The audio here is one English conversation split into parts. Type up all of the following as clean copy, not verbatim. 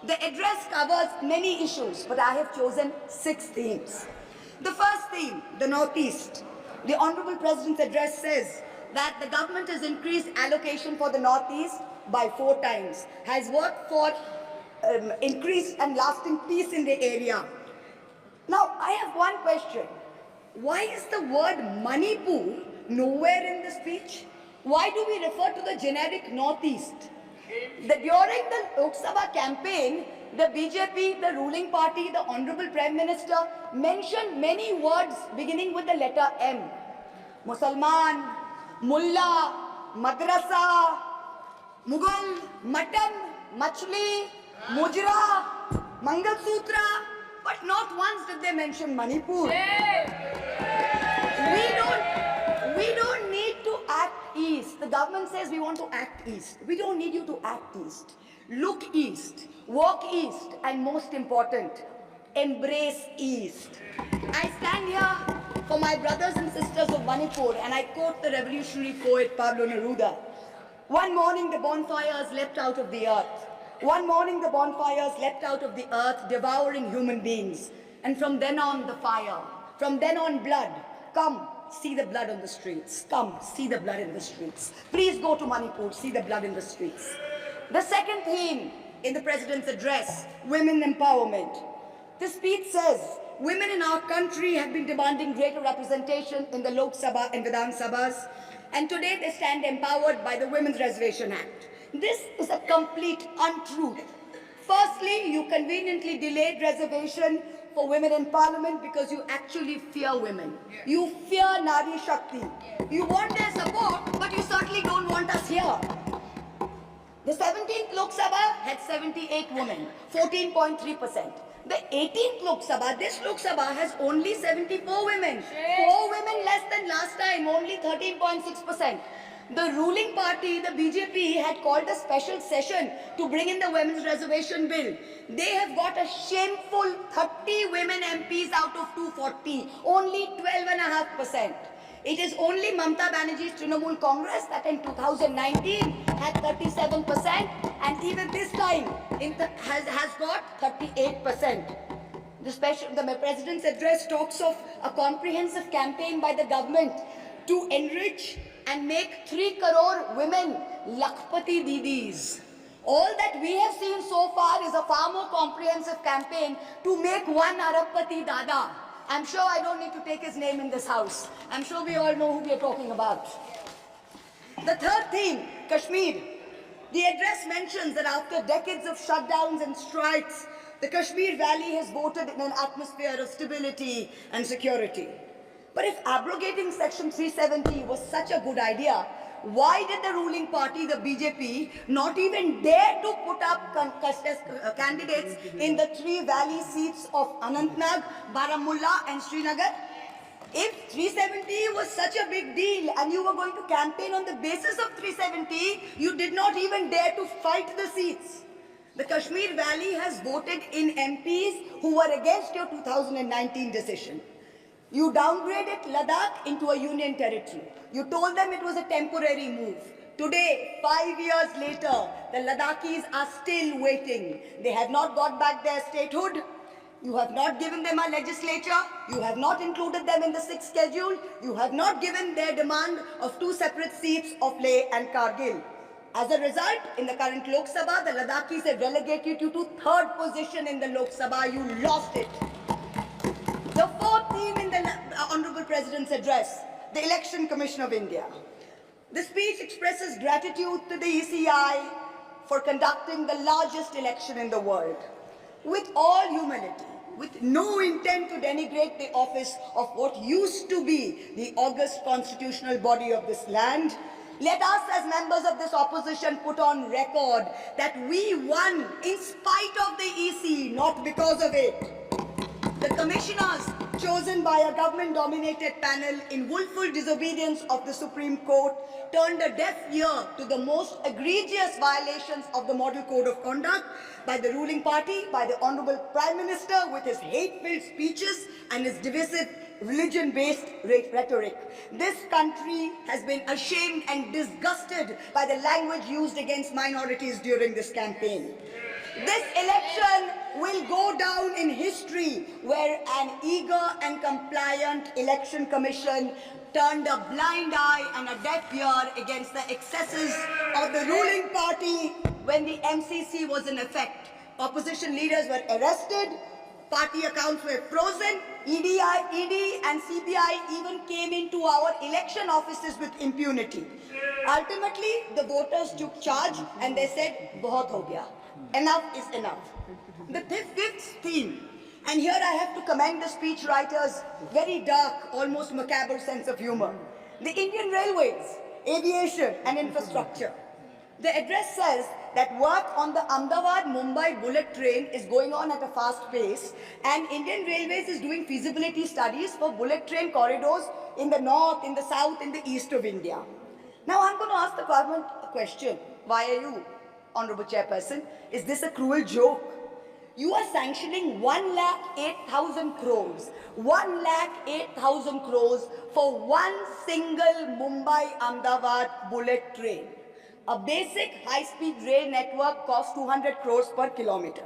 The address covers many issues, but I have chosen 6 themes. The first theme, the Northeast. The Honorable President's address says that the government has increased allocation for the Northeast by 4 times, has worked for increased and lasting peace in the area. Now, I have one question. Why is the word Manipur nowhere in the speech? Why do we refer to the generic Northeast? During the Lok Sabha campaign, the BJP, the ruling party, the Honorable Prime Minister mentioned many words beginning with the letter M. Musalman, Mullah, Madrasa, Mughal, Mutton, Machli, Mujra, Mangal Sutra, but not once did they mention Manipur. We don't need to act east. The government says we want to act east. We don't need you to act east. Look east, walk east, and most important, embrace east. I stand here for my brothers and sisters of Manipur, and I quote the revolutionary poet Pablo Neruda. One morning the bonfires leapt out of the earth. One morning the bonfires leapt out of the earth, devouring human beings. And from then on, the fire. From then on, blood. Come, see the blood on the streets. Come, see the blood in the streets. Please go to Manipur, see the blood in the streets. The second theme in the President's address, women empowerment. The speech says, women in our country have been demanding greater representation in the Lok Sabha and Vidhan Sabhas, and today they stand empowered by the Women's Reservation Act. This is a complete untruth. Firstly, you conveniently delayed reservation for women in parliament because you actually fear women. You fear Nari Shakti. You want their support, but you certainly don't want us here. The 17th Lok Sabha had 78 women, 14.3%. The 18th Lok Sabha, this Lok Sabha has only 74 women. 4 women less than last time, only 13.6%. The ruling party, the BJP, had called a special session to bring in the Women's Reservation Bill. They have got a shameful 30 women MPs out of 240, only 12.5%. It is only Mamata Banerjee's Trinamool Congress that in 2019 had 37%, and even this time has got 38%. The President's address talks of a comprehensive campaign by the government to enrich and make 3 crore women Lakhpati Didis. All that we have seen so far is a far more comprehensive campaign to make 1 Arabpati Dada. I'm sure I don't need to take his name in this house. I'm sure we all know who we are talking about. The third theme, Kashmir. The address mentions that after decades of shutdowns and strikes, the Kashmir Valley has voted in an atmosphere of stability and security. But if abrogating Section 370 was such a good idea, why did the ruling party, the BJP, not even dare to put up candidates in the 3 valley seats of Anantnag, Baramulla and Srinagar? If 370 was such a big deal and you were going to campaign on the basis of 370, you did not even dare to fight the seats. The Kashmir Valley has voted in MPs who were against your 2019 decision. You downgraded Ladakh into a union territory. You told them it was a temporary move. Today, 5 years later, the Ladakhis are still waiting. They have not got back their statehood. You have not given them a legislature. You have not included them in the 6th schedule. You have not given their demand of 2 separate seats of Leh and Kargil. As a result, in the current Lok Sabha, the Ladakhis have relegated you to 3rd position in the Lok Sabha. You lost it. The 4th theme in the Honorable President's address, the Election Commission of India. The speech expresses gratitude to the ECI for conducting the largest election in the world. With all humility, with no intent to denigrate the office of what used to be the august constitutional body of this land, let us as members of this opposition put on record that we won in spite of the EC, not because of it. The commissioners chosen by a government-dominated panel in willful disobedience of the Supreme Court turned a deaf ear to the most egregious violations of the Model Code of Conduct by the ruling party, by the Honorable Prime Minister with his hate-filled speeches and his divisive religion-based rhetoric. This country has been ashamed and disgusted by the language used against minorities during this campaign. This election election will go down in history, where an eager and compliant election commission turned a blind eye and a deaf ear against the excesses of the ruling party when the MCC was in effect. Opposition leaders were arrested, party accounts were frozen, ED and CBI even came into our election offices with impunity. Ultimately, the voters took charge and they said, "Bahut ho gaya. Enough is enough." The fifth theme, and here I have to commend the speechwriter's very dark, almost macabre sense of humor. The Indian Railways, aviation and infrastructure. The address says that work on the Ahmedabad-Mumbai bullet train is going on at a fast pace, and Indian Railways is doing feasibility studies for bullet train corridors in the north, in the south, in the east of India. Now I'm going to ask the government a question. Why are you, Honorable Chairperson? Is this a cruel joke? You are sanctioning 1,08,000 crores. 1,08,000 crores for one single Mumbai-Ahmedabad bullet train. A basic high-speed rail network costs 200 crores per kilometer.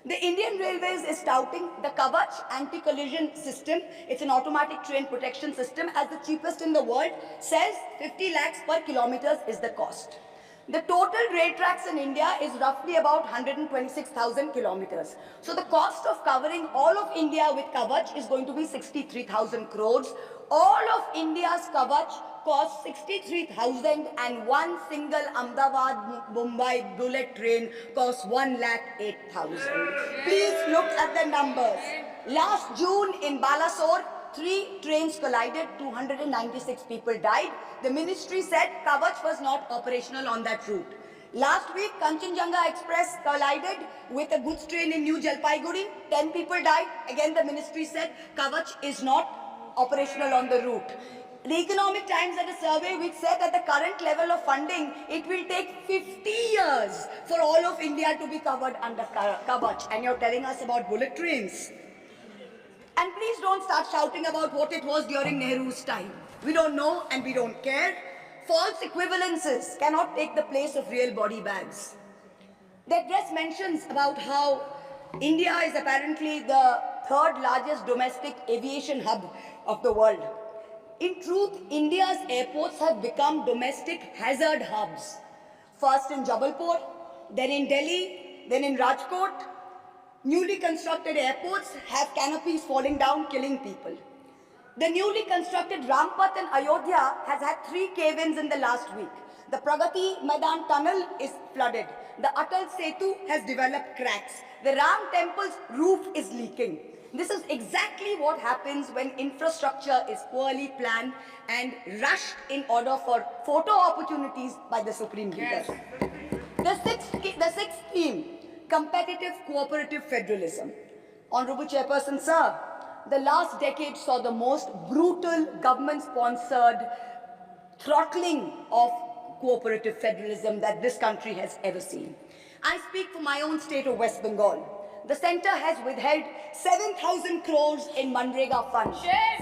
The Indian Railways is touting the Kavach anti-collision system. It's an automatic train protection system as the cheapest in the world. Says 50 lakhs per kilometer is the cost. The total rail tracks in India is roughly about 126,000 kilometers. So the cost of covering all of India with Kavach is going to be 63,000 crores. All of India's Kavach costs 63,000 and one single Ahmedabad-Mumbai bullet train costs 1,08,000. Please look at the numbers. Last June in Balasore, 3 trains collided, 296 people died. The ministry said Kavach was not operational on that route. Last week, Kanchenjunga Express collided with a goods train in New Jalpaiguri, 10 people died. Again, the ministry said Kavach is not operational on the route. The Economic Times had a survey which said at the current level of funding, it will take 50 years for all of India to be covered under Kavach. And you're telling us about bullet trains. And please don't start shouting about what it was during Nehru's time. We don't know and we don't care. False equivalences cannot take the place of real body bags. The address mentions about how India is apparently the third largest domestic aviation hub of the world. In truth, India's airports have become domestic hazard hubs. First in Jabalpur, then in Delhi, then in Rajkot. Newly constructed airports have canopies falling down, killing people. The newly constructed Rampat in Ayodhya has had 3 cave-ins in the last week. The Pragati Maidan tunnel is flooded. The Atal Setu has developed cracks. The Ram temple's roof is leaking. This is exactly what happens when infrastructure is poorly planned and rushed in order for photo opportunities by the supreme leader. The sixth theme, competitive cooperative federalism. Honorable Chairperson, sir, the last decade saw the most brutal government-sponsored throttling of cooperative federalism that this country has ever seen. I speak for my own state of West Bengal. The centre has withheld 7,000 crores in Manrega funds.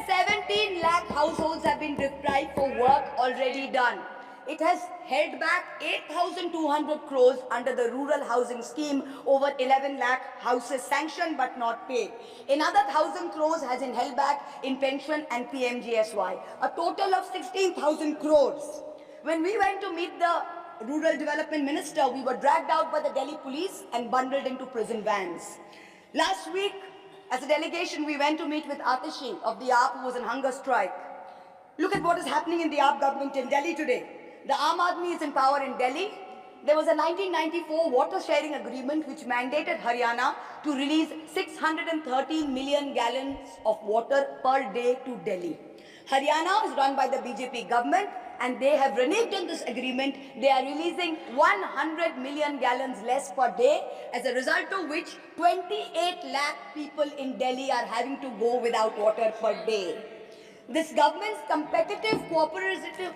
17 lakh households have been deprived for work already done. It has held back 8,200 crores under the rural housing scheme, over 11 lakh houses sanctioned but not paid. Another 1,000 crores has been held back in pension and PMGSY. A total of 16,000 crores. When we went to meet the Rural Development Minister, we were dragged out by the Delhi police and bundled into prison vans. Last week, as a delegation, we went to meet with Atishi of the AAP, who was on hunger strike. Look at what is happening in the AAP government in Delhi today. The Aam Aadmi is in power in Delhi. There was a 1994 water sharing agreement which mandated Haryana to release 613 million gallons of water per day to Delhi. Haryana is run by the BJP government, and they have reneged on this agreement. They are releasing 100 million gallons less per day, as a result of which 28 lakh people in Delhi are having to go without water per day. This government's competitive cooperative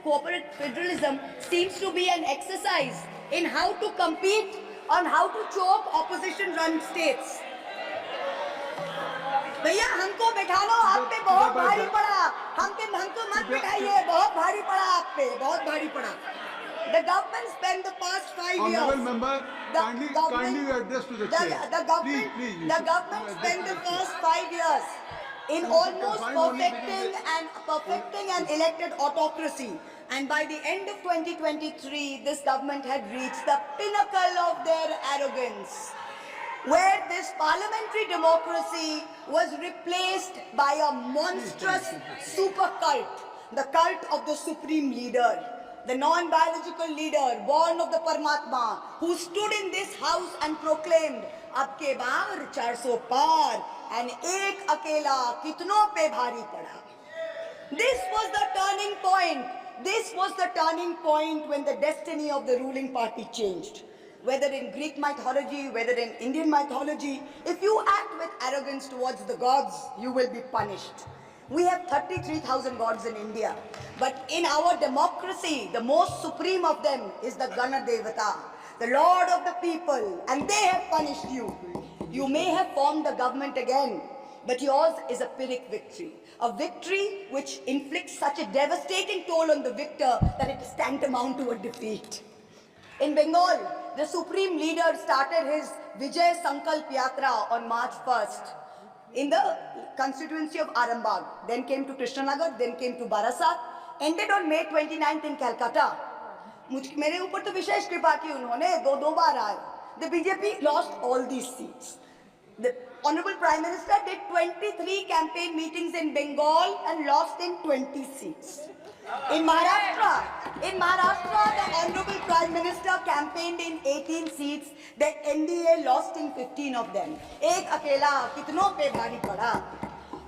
federalism seems to be an exercise in how to compete on how to choke opposition-run states. भैया हमको बैठा लो, आप पे बहुत भारी पड़ा, हमको मत बिठाइए, बहुत भारी पड़ा आप पे, बहुत भारी पड़ा. The government spent the past 5 years. Honorable member, The kindly government- you address to the chair. The government, Please, the government spent the first 5 years in almost perfecting an elected autocracy. And by the end of 2023, this government had reached the pinnacle of their arrogance, where this parliamentary democracy was replaced by a monstrous super cult, the cult of the supreme leader, the non-biological leader, born of the Paramatma, who stood in this house and proclaimed, "Ab ke baar 400 par, and ek akela kitno pe bhari pada." This was the turning point. This was the turning point when the destiny of the ruling party changed. Whether in Greek mythology, whether in Indian mythology, if you act with arrogance towards the gods, you will be punished. We have 33,000 gods in India. But in our democracy, the most supreme of them is the Ganadevata, the Lord of the people, and they have punished you. You may have formed a government again, but yours is a Pyrrhic victory. A victory which inflicts such a devastating toll on the victor that it is tantamount to a defeat. In Bengal, the supreme leader started his Vijay Sankalp Yatra on March 1st in the constituency of Arambagh, then came to Krishnanagar, then came to Barasat, ended on May 29th in Calcutta. मेरे ऊपर तो विशेष कृपा की उन्होंने दो बार आए. The BJP lost all these seats. The Honorable Prime Minister did 23 campaign meetings in Bengal and lost in 20 seats. In Maharashtra, the Honorable Prime Minister campaigned in 18 seats. The NDA lost in 15 of them. Ek akela kitno pe bhari pada.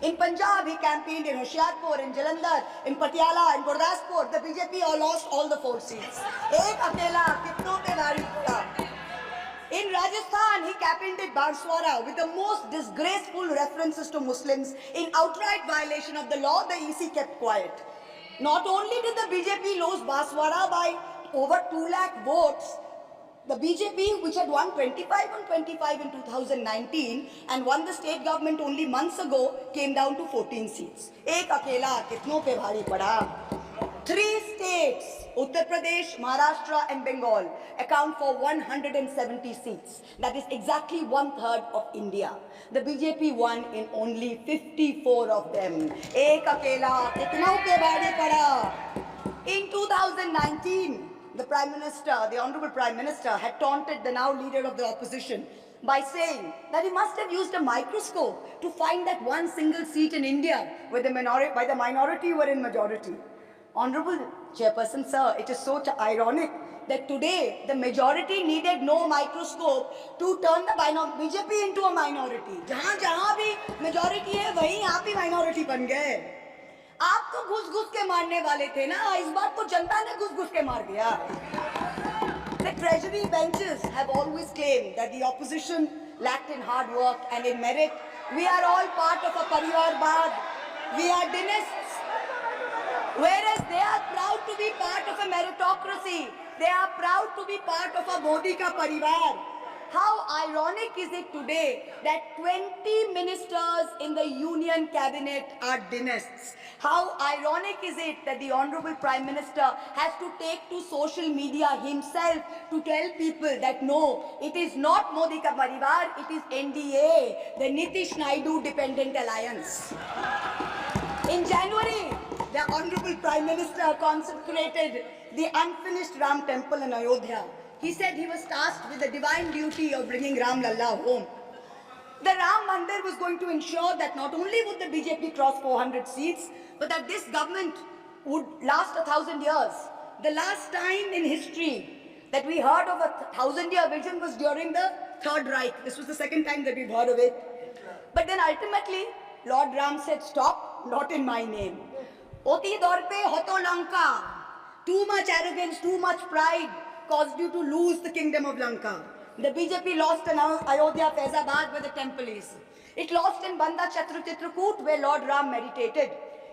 In Punjab, he campaigned in Hoshiarpur, in Jalandhar, in Patiala, in Gurdaspur. The BJP all lost all the 4 seats. Ek akela kitno pe bhari pada. In Rajasthan, he campaigned at Banswara with the most disgraceful references to Muslims. In outright violation of the law, the EC kept quiet. Not only did the BJP lose Banswara by over 2 lakh votes, the BJP, which had won 25 on 25 in 2019 and won the state government only months ago, came down to 14 seats. Ek akela kitno pe bhari pada. 3 states, Uttar Pradesh, Maharashtra and Bengal, account for 170 seats. That is exactly 1/3 of India. The BJP won in only 54 of them. Ek akela kitno pe bhari pada. In 2019, the Prime Minister, the Honorable Prime Minister, had taunted the now leader of the opposition by saying that he must have used a microscope to find that one single seat in India where the minority were in majority. Honorable Chairperson, sir, it is so ironic that today the majority needed no microscope to turn the BJP into a minority. जहाँ भी majority है, वहीं आप ही minority बन गए. आप तो घुस-घुस के मारने वाले थे ना, इस बार तो जनता ने घुस-घुस के मार दिया. The treasury benches have always claimed that the opposition lacked in hard work and in merit. We are all part of a Parivarvad. We are dynasts. Whereas they are proud to be part of a meritocracy. They are proud to be part of a Modi ka parivar. How ironic is it today that 20 ministers in the union cabinet are dynasts? How ironic is it that the Honorable Prime Minister has to take to social media himself to tell people that no, it is not Modi ka parivar, it is NDA, the Nitish Naidu Dependent Alliance. In January, the Honorable Prime Minister consecrated the unfinished Ram temple in Ayodhya. He said he was tasked with the divine duty of bringing Ram Lalla home. The Ram Mandir was going to ensure that not only would the BJP cross 400 seats, but that this government would last 1,000 years. The last time in history that we heard of a 1,000-year vision was during the Third Reich. This was the second time that we've heard of it. But then ultimately, Lord Ram said, stop, not in my name. Oti dorpe hoto Lanka. Too much arrogance, too much pride caused you to lose the kingdom of Lanka. The BJP lost in Ayodhya, Faizabad, where the temple is. It lost in Banda Chitrakoot, where Lord Ram meditated.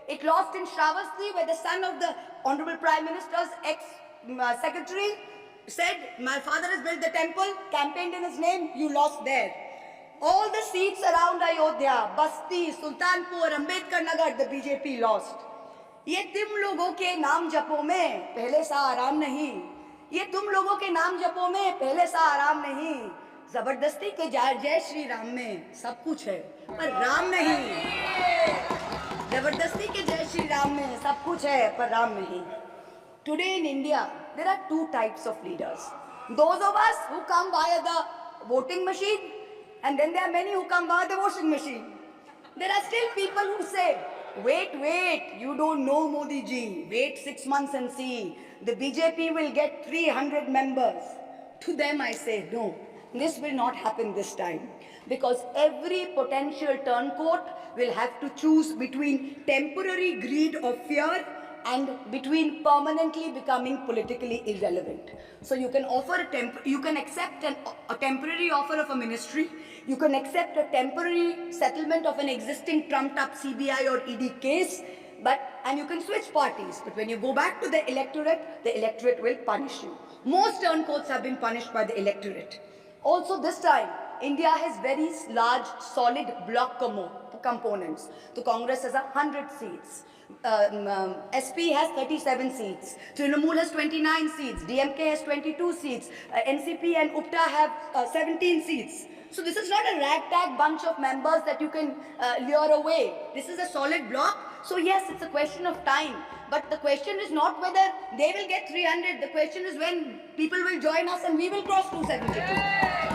It lost in Shravasti, where the son of the Honorable Prime Minister's ex-secretary said, my father has built the temple, campaigned in his name, you lost there. All the seats around Ayodhya, Basti, Sultanpur, Ambedkar Nagar, the BJP lost. ये तुम लोगों के नाम जपो में पहले सा आराम नहीं. ये तुम लोगों के नाम जपो में पहले सा आराम नहीं, जबरदस्ती के जय श्री राम में सब कुछ है पर राम नहीं। जबरदस्ती के जय श्री राम में सब कुछ है पर राम नहीं। Today in India, there are two types of leaders. Those of us who come via the voting machine, and then there are many who come via the washing machine. There are still people who say, wait, you don't know Modi ji. Wait 6 months and see. The BJP will get 300 members. To them I say, no, this will not happen this time. Because every potential turncoat will have to choose between temporary greed of fear and between permanently becoming politically irrelevant. So you can offer you can accept a temporary offer of a ministry, you can accept a temporary settlement of an existing trumped up CBI or ED case, and you can switch parties. But when you go back to the electorate will punish you. Most turncoats have been punished by the electorate. Also this time, India has very large, solid block components. So Congress has 100 seats. SP has 37 seats. Trinamool has 29 seats. DMK has 22 seats. NCP and UPTA have 17 seats. So this is not a ragtag bunch of members that you can lure away. This is a solid block. So yes, it's a question of time. But the question is not whether they will get 300. The question is when people will join us and we will cross 272.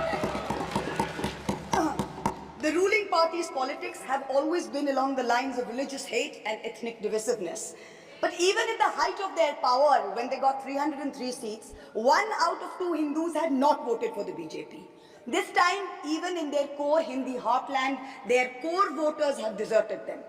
The ruling party's politics have always been along the lines of religious hate and ethnic divisiveness. But even at the height of their power, when they got 303 seats, 1 out of 2 Hindus had not voted for the BJP. This time, even in their core Hindi heartland, their core voters have deserted them.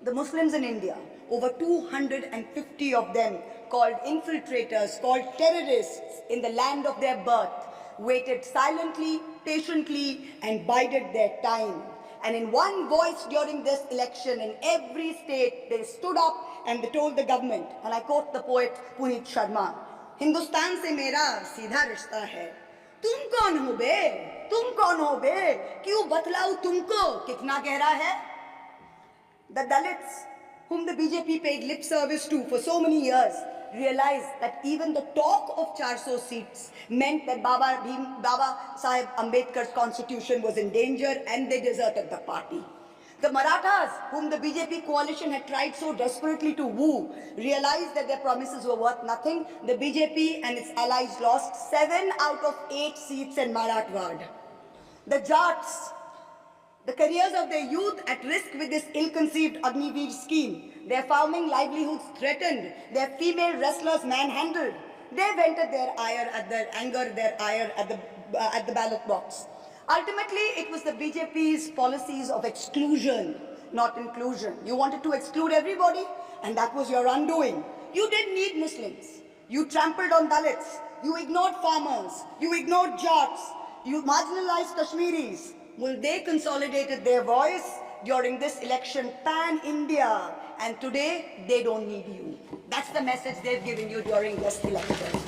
The Muslims in India, over 250 of them, called infiltrators, called terrorists in the land of their birth, waited silently, patiently, and bided their time. And in one voice during this election, in every state, they stood up and they told the government, and I quote the poet Puneet Sharma, "Hindustan se mera seedha rishta hai. तुम कौन हो बे? तुम कौन हो बे? क्यों बतलाऊं तुमको कितना गहरा है?" The Dalits, whom the BJP paid lip service to for so many years, realized that even the talk of 400 seats meant that Baba Sahib Ambedkar's constitution was in danger, and they deserted the party. The Marathas, whom the BJP coalition had tried so desperately to woo, realized that their promises were worth nothing. The BJP and its allies lost 7 out of 8 seats in Marathwad. The Jats, the careers of their youth at risk with this ill-conceived Agniveer scheme, their farming livelihoods threatened, their female wrestlers manhandled. They vented their ire at the ballot box. Ultimately, it was the BJP's policies of exclusion, not inclusion. You wanted to exclude everybody, and that was your undoing. You didn't need Muslims. You trampled on Dalits. You ignored farmers. You ignored Jats. You marginalized Kashmiris. Well, they consolidated their voice during this election pan-India, and today they don't need you. That's the message they've given you during this election.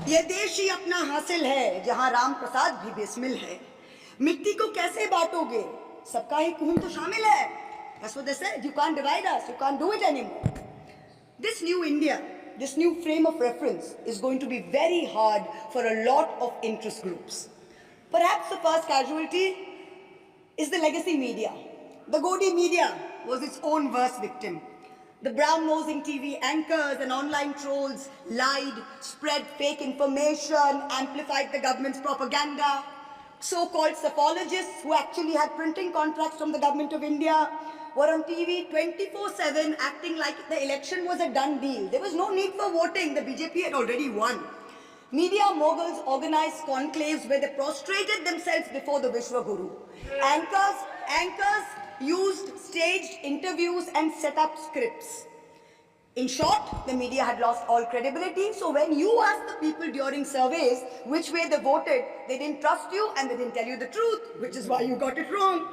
ये देश ही अपना हासिल है जहां राम प्रसाद भी बेस्मिल है। मिट्टी को कैसे बांटोगे? सबका ही खून तो शामिल है। That's what they said. You can't divide us. You can't do it anymore. This new India, this new frame of reference is going to be very hard for a lot of interest groups. Perhaps the first casualty is the legacy media. The Godi media was its own worst victim. The brown-nosing TV anchors and online trolls lied, spread fake information, amplified the government's propaganda. So-called psephologists who actually had printing contracts from the government of India were on TV 24/7 acting like the election was a done deal. There was no need for voting. The BJP had already won. Media moguls organized conclaves where they prostrated themselves before the Vishwa Guru. Anchors used staged interviews and set up scripts. In short, the media had lost all credibility, so when you asked the people during surveys which way they voted, they didn't trust you and they didn't tell you the truth, which is why you got it wrong.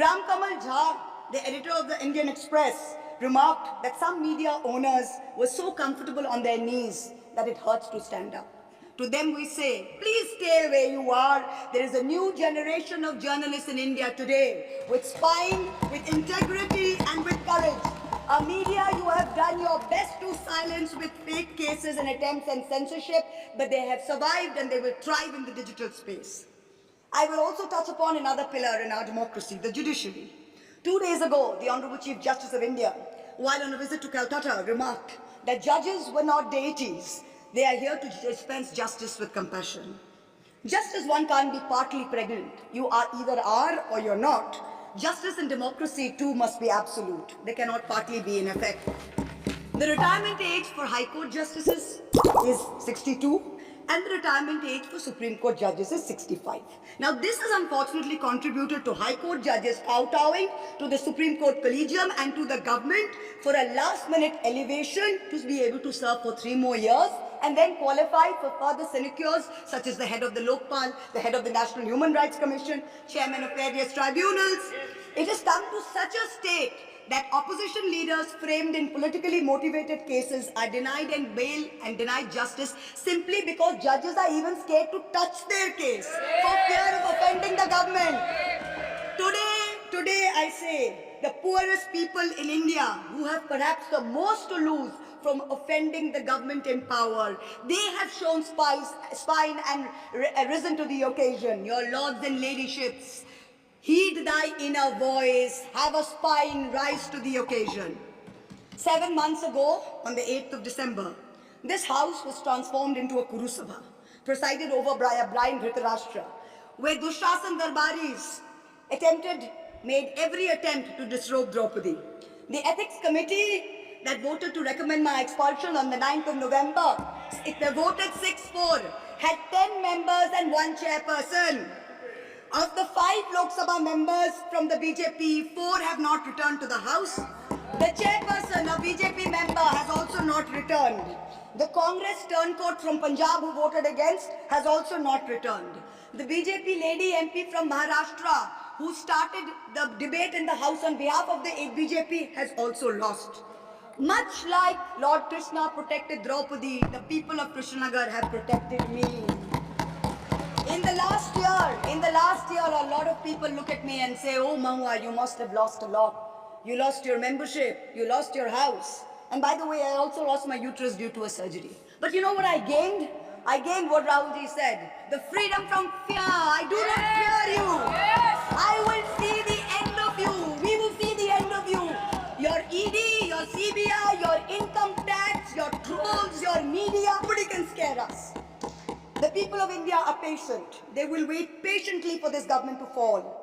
Ram Kamal Jha, the editor of the Indian Express, remarked that some media owners were so comfortable on their knees that it hurts to stand up. To them we say, please stay where you are. There is a new generation of journalists in India today with spine, with integrity and with courage. Media, you have done your best to silence with fake cases and attempts and censorship, but they have survived and they will thrive in the digital space. I will also touch upon another pillar in our democracy, the judiciary. 2 days ago, the Honorable Chief Justice of India, while on a visit to Calcutta, remarked that judges were not deities. They are here to dispense justice with compassion. Just as one can't be partly pregnant, you are either are or you're not, justice and democracy too must be absolute. They cannot partly be in effect. The retirement age for High Court justices is 62 and the retirement age for Supreme Court judges is 65. Now this has unfortunately contributed to High Court judges kowtowing to the Supreme Court Collegium and to the government for a last minute elevation to be able to serve for 3 more years and then qualify for further sinecures such as the head of the Lokpal, the head of the National Human Rights Commission, chairman of various tribunals. It has come to such a state that opposition leaders framed in politically motivated cases are denied and bail and denied justice simply because judges are even scared to touch their case for fear of offending the government. Today I say, the poorest people in India who have perhaps the most to lose from offending the government in power, they have shown spine and risen to the occasion. Your lords and ladyships, heed thy inner voice, have a spine, rise to the occasion. 7 months ago, on the 8th of December, this house was transformed into a Kuru Sabha, presided over by a blind Dhritarashtra, where Dushashan Darbaris made every attempt to disrobe Draupadi. The ethics committee that voted to recommend my expulsion on the 9th of November, it voted 6-4, had 10 members and 1 chairperson. Of the 5 Lok Sabha members from the BJP, 4 have not returned to the House. The chairperson, a BJP member, has also not returned. The Congress turncoat from Punjab who voted against has also not returned. The BJP lady MP from Maharashtra who started the debate in the House on behalf of the BJP has also lost. Much like Lord Krishna protected Draupadi, the people of Krishnanagar have protected me. In the last year, a lot of people look at me and say, oh Mahua, you must have lost a lot. You lost your membership, you lost your house. And by the way, I also lost my uterus due to a surgery. But you know what I gained? I gained what Rahulji said, the freedom from fear. I do not fear you. I will see the end of you. We will see the end of you. Your ED, your CBI, your income tax, your trolls, your media, nobody can scare us. The people of India are patient. They will wait patiently for this government to fall.